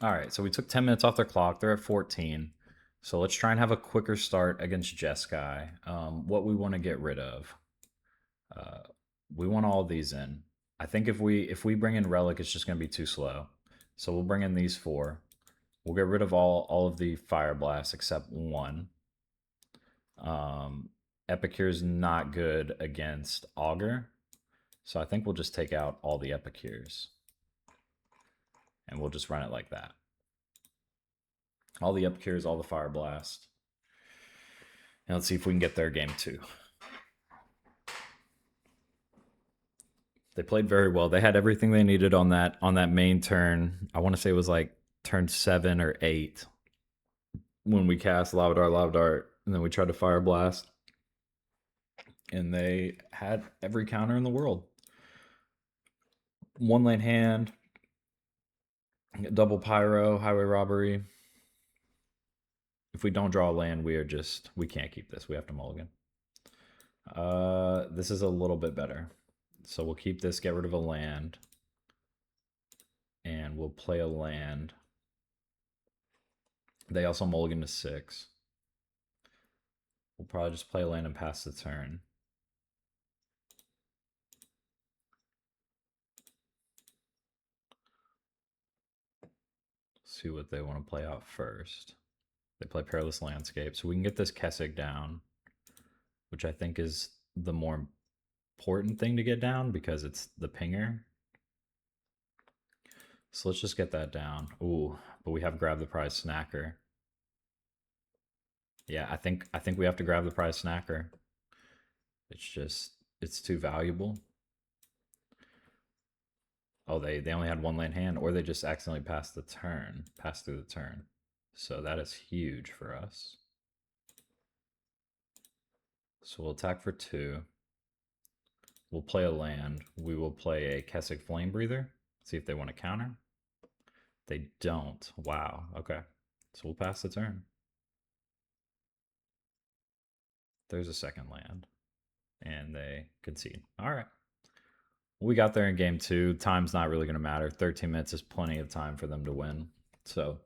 All right, so we took 10 minutes off their clock. They're at 14. So let's try and have a quicker start against Jeskai. What we want to get rid of. We want all these in. I think if we bring in Relic, it's just going to be too slow. So we'll bring in these 4. We'll get rid of all of the Fireblast except one. Epicure's not good against Augur, so I think we'll just take out all the Epicures. And we'll just run it like that. All the Epicures, all the Fireblast. And let's see if we can get their game 2. They played very well. They had everything they needed on that main turn. I want to say it was like turn 7 or 8 when we cast Lavadar, and then we tried to Fireblast. And they had every counter in the world. 1-lane hand, double Pyro, Highway Robbery. If we don't draw a land, we can't keep this. We have to mulligan. This is a little bit better. So we'll keep this, get rid of a land, and we'll play a land. They also mulligan to 6. We'll probably just play a land and pass the turn. See what they want to play out first. They play Perilous Landscape, so we can get this Kessig down, which I think is the more important thing to get down because it's the pinger. So let's just get that down. Ooh, but we have Grab the Prize Snacker. Yeah, I think we have to grab the Prize Snacker. It's too valuable. Oh, they only had 1-lane hand, or they just accidentally passed through the turn. So that is huge for us. So we'll attack for 2. We'll play a land. We will play a Kessig Flamebreather. See if they want to counter. They don't. Wow. Okay. So we'll pass the turn. There's a second land. And they concede. All right. We got there in game 2. Time's not really going to matter. 13 minutes is plenty of time for them to win. So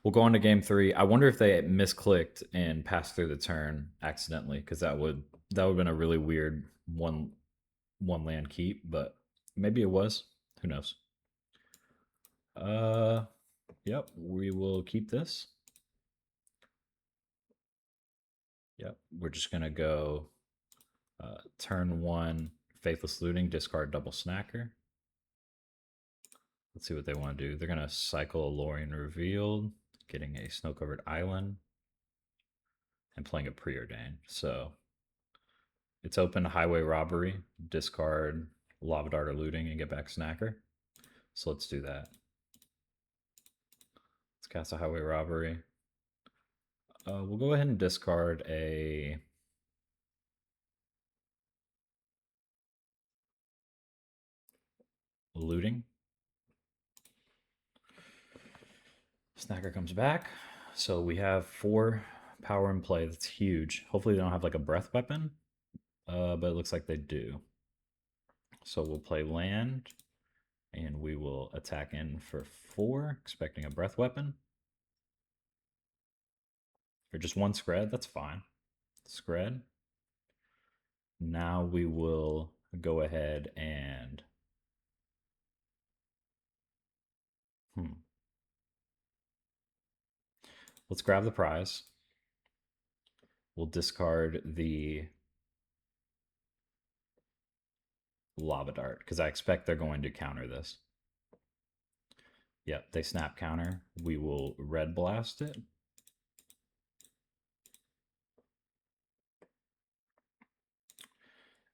we'll go on to game 3. I wonder if they misclicked and passed through the turn accidentally, because that would have been a really weird one land keep, but maybe it was. Who knows? Yep, we will keep this. Yep, we're just gonna go turn 1 Faithless Looting, discard double Snacker. Let's see what they want to do. They're gonna cycle a Lorien Revealed, getting a Snow-Covered Island, and playing a Preordain. So it's open to Highway Robbery, discard Lava Dart or Looting, and get back Snacker. So let's do that. Let's cast a Highway Robbery. We'll go ahead and discard a Looting. Snacker comes back. So we have 4 power in play. That's huge. Hopefully they don't have like a breath weapon, but it looks like they do. So we'll play land, and we will attack in for 4, expecting a breath weapon. Or just 1 Scred, that's fine. Scred. Now we will go ahead and let's grab the prize. We'll discard the Lava Dart, because I expect they're going to counter this. Yep, they snap counter. We will Red Blast it.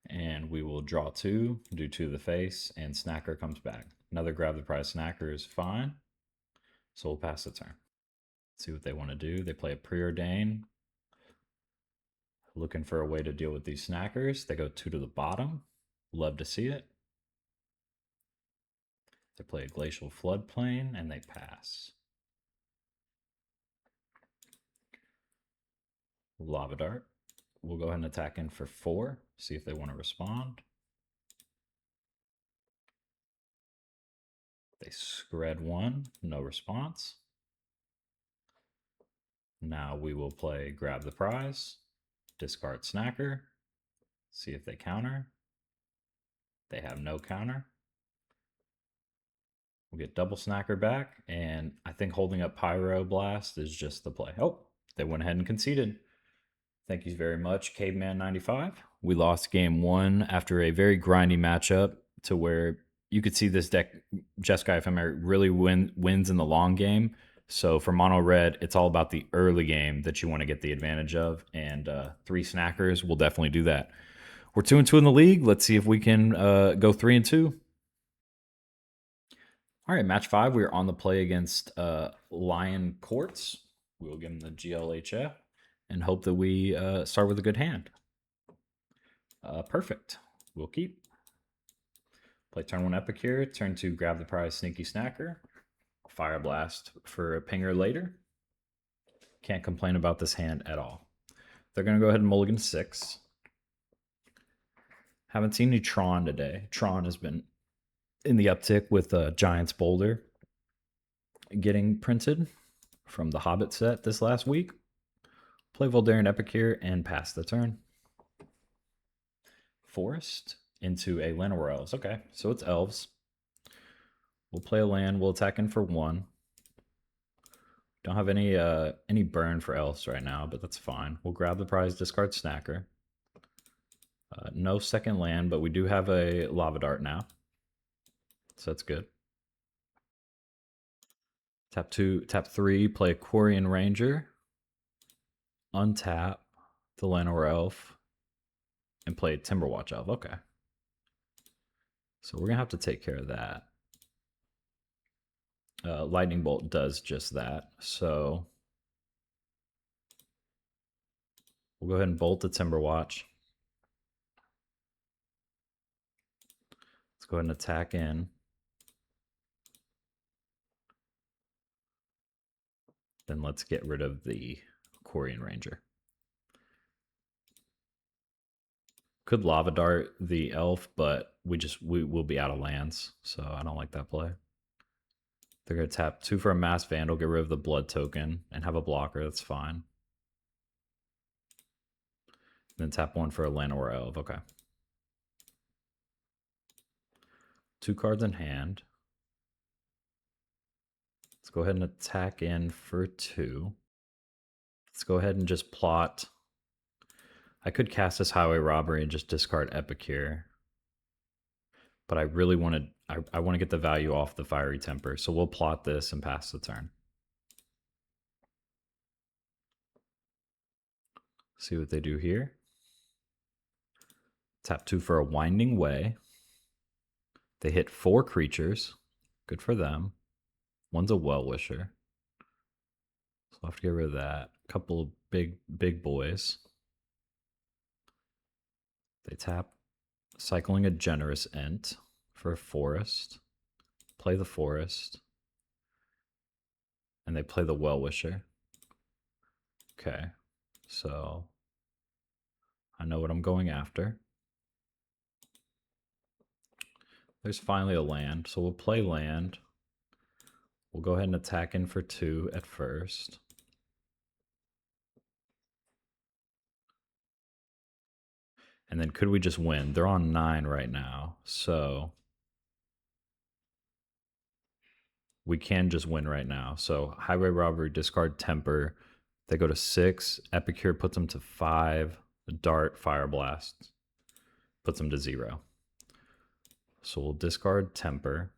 And we will draw 2, do 2 to the face, and Snacker comes back. Another Grab the Prize Snacker is fine. So we'll pass the turn. See what they want to do. They play a Preordain. Looking for a way to deal with these Snackers. They go 2 to the bottom. Love to see it. They play a Glacial Floodplain, and they pass. Lava Dart. We'll go ahead and attack in for 4. See if they want to respond. They Scred 1. No response. Now we will play Grab the Prize. Discard Snacker. See if they counter. They have no counter. We'll get double snacker back, and I think holding up Pyroblast is just the play. Oh, they went ahead and conceded. Thank you very much, Caveman95. We lost game one after a very grindy matchup to where you could see this deck, Jeskai Ephemer, really wins in the long game. So for mono red, it's all about the early game that you want to get the advantage of, and 3 snackers will definitely do that. We're 2-2 in the league. Let's see if we can go 3-2. All right, match 5. We are on the play against Lion Courts. We will give him the GLHF and hope that we start with a good hand. Perfect. We'll keep. Play turn 1 Epicure, turn 2 Grab the Prize Sneaky Snacker, Fireblast for a pinger later. Can't complain about this hand at all. They're going to go ahead and mulligan 6. Haven't seen any Tron today. Tron has been in the uptick with Giant's Boulder getting printed from the Hobbit set this last week. Play Voldaren Epicure and pass the turn. Forest into a land of elves. Okay, so it's elves. We'll play a land. We'll attack in for 1. Don't have any burn for elves right now, but that's fine. We'll grab the prize, discard snacker. No second land, but we do have a lava dart now, so that's good. Tap 2, tap 3. Play a Quarian Ranger. Untap the Llanowar Elf and play Timberwatch Elf. Okay. So we're going to have to take care of that. Lightning Bolt does just that. So we'll go ahead and bolt the Timberwatch. Let's go ahead and attack in. Then let's get rid of the Quarian Ranger. Could Lava Dart the elf, but we will be out of lands, so I don't like that play. They're going to tap 2 for a Mass Vandal, get rid of the blood token, and have a blocker. That's fine. Then tap 1 for a Llanowar Elf. Okay. 2 cards in hand. Let's go ahead and attack in for 2. Let's go ahead and just plot. I could cast this Highway Robbery and just discard Epicure. But I really want to I want to get the value off the Fiery Temper. So we'll plot this and pass the turn. See what they do here. Tap 2 for a Winding Way. They hit 4 creatures. Good for them. One's a Well-Wisher. So I'll have to get rid of that. A couple of big boys. They tap, cycling a Generous Ent for a Forest. Play the Forest. And they play the Well-Wisher. Okay, so I know what I'm going after. There's finally a land, so we'll play land. We'll go ahead and attack in for 2 at first. And then could we just win? They're on 9 right now, so we can just win right now. So Highway Robbery, discard Temper. They go to 6. Epicure puts them to 5. The Dart, Fireblast puts them to 0. So we'll discard Temper.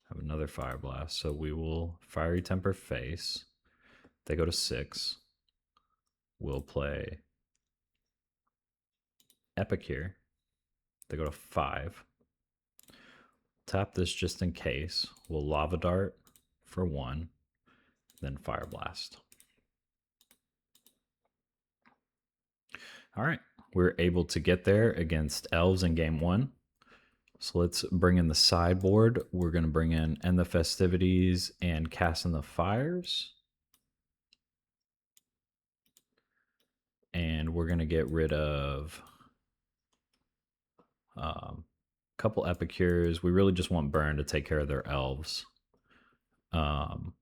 Have another Fireblast. So we will Fiery Temper face. They go to 6. We'll play Epicure. They go to 5. Tap this just in case. We'll Lava Dart for 1. Then Fireblast. All right. We're able to get there against elves in game 1. So let's bring in the sideboard. We're going to bring in End the Festivities and Cast in the Fires. And we're going to get rid of a couple Epicures. We really just want Burn to take care of their elves. We'll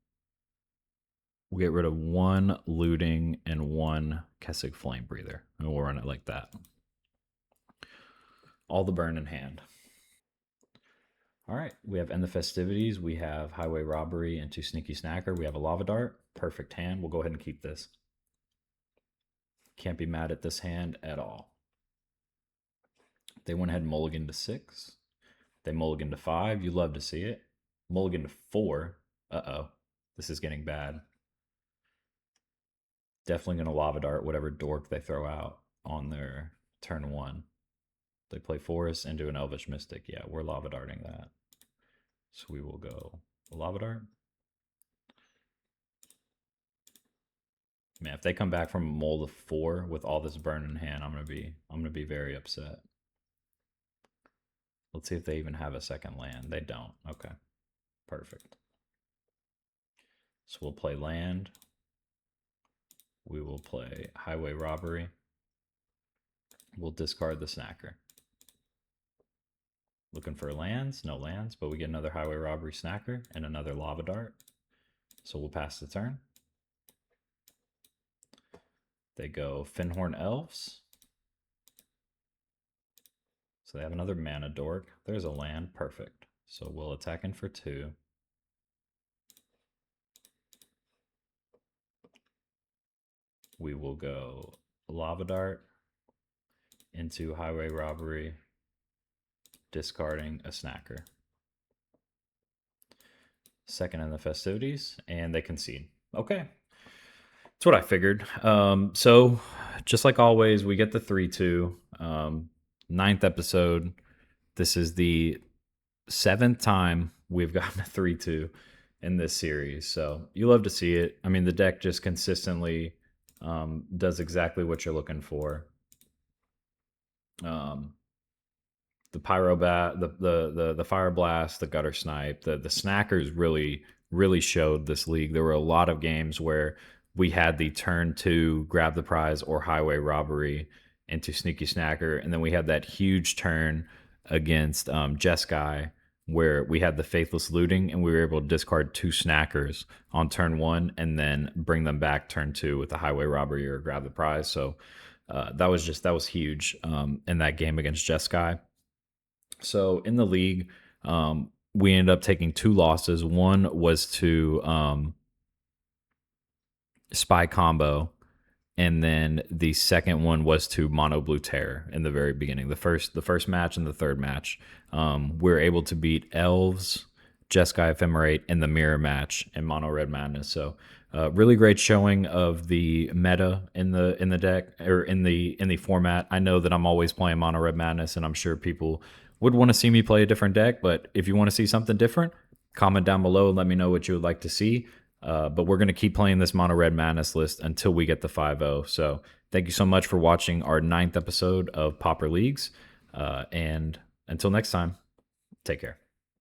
get rid of 1 Looting and 1 Kessig Flamebreather. And we'll run it like that. All the burn in hand. All right, we have End the Festivities, we have Highway Robbery into Sneaky Snacker, we have a Lava Dart. Perfect hand. We'll go ahead and keep this. Can't be mad at this hand at all. They went ahead and mulligan to 6. They mulligan to 5. You love to see it. Mulligan to 4. Uh-oh. This is getting bad. Definitely going to Lava Dart whatever dork they throw out on their turn 1. They play Forest into an Elvish Mystic. Yeah, we're Lava Darting that. So we will go Lava Dart. Man, if they come back from a mold of 4 with all this burn in hand, I'm gonna be very upset. Let's see if they even have a second land. They don't. Okay. Perfect. So we'll play land. We will play Highway Robbery. We'll discard the Snacker. Looking for lands? No lands, but we get another Highway Robbery Snacker and another Lava Dart. So we'll pass the turn. They go Finhorn Elves. So they have another mana dork. There's a land. Perfect. So we'll attack in for 2. We will go Lava Dart into Highway Robbery, discarding a Snacker. Second in the Festivities, and they concede. Okay. That's what I figured. So, just like always, we get the 3-2. 9th episode. This is the 7th time we've gotten a 3-2 in this series. So, you love to see it. I mean, the deck just consistently does exactly what you're looking for. The Pyroblast, the Fireblast, the Guttersnipe, the Snackers really showed this league. There were a lot of games where we had the turn 2 grab the prize or Highway Robbery into Sneaky Snacker, and then we had that huge turn against Jeskai where we had the Faithless Looting, and we were able to discard 2 Snackers on turn 1 and then bring them back turn 2 with the Highway Robbery or grab the prize. So that was huge in that game against Jeskai. So in the league, we ended up taking 2 losses. One was to Spy Combo, and then the second one was to Mono Blue Terror in the very beginning. The first match and the third match, we were able to beat Elves, Jeskai Ephemerate, and the mirror match in Mono Red Madness. So really great showing of the meta in the deck or in the format. I know that I'm always playing Mono Red Madness, and I'm sure people would want to see me play a different deck. But if you want to see something different, comment down below and let me know what you would like to see. But we're going to keep playing this Mono Red Madness list until we get the 5-0. So thank you so much for watching our 9th episode of Pauper Leagues. And until next time, take care.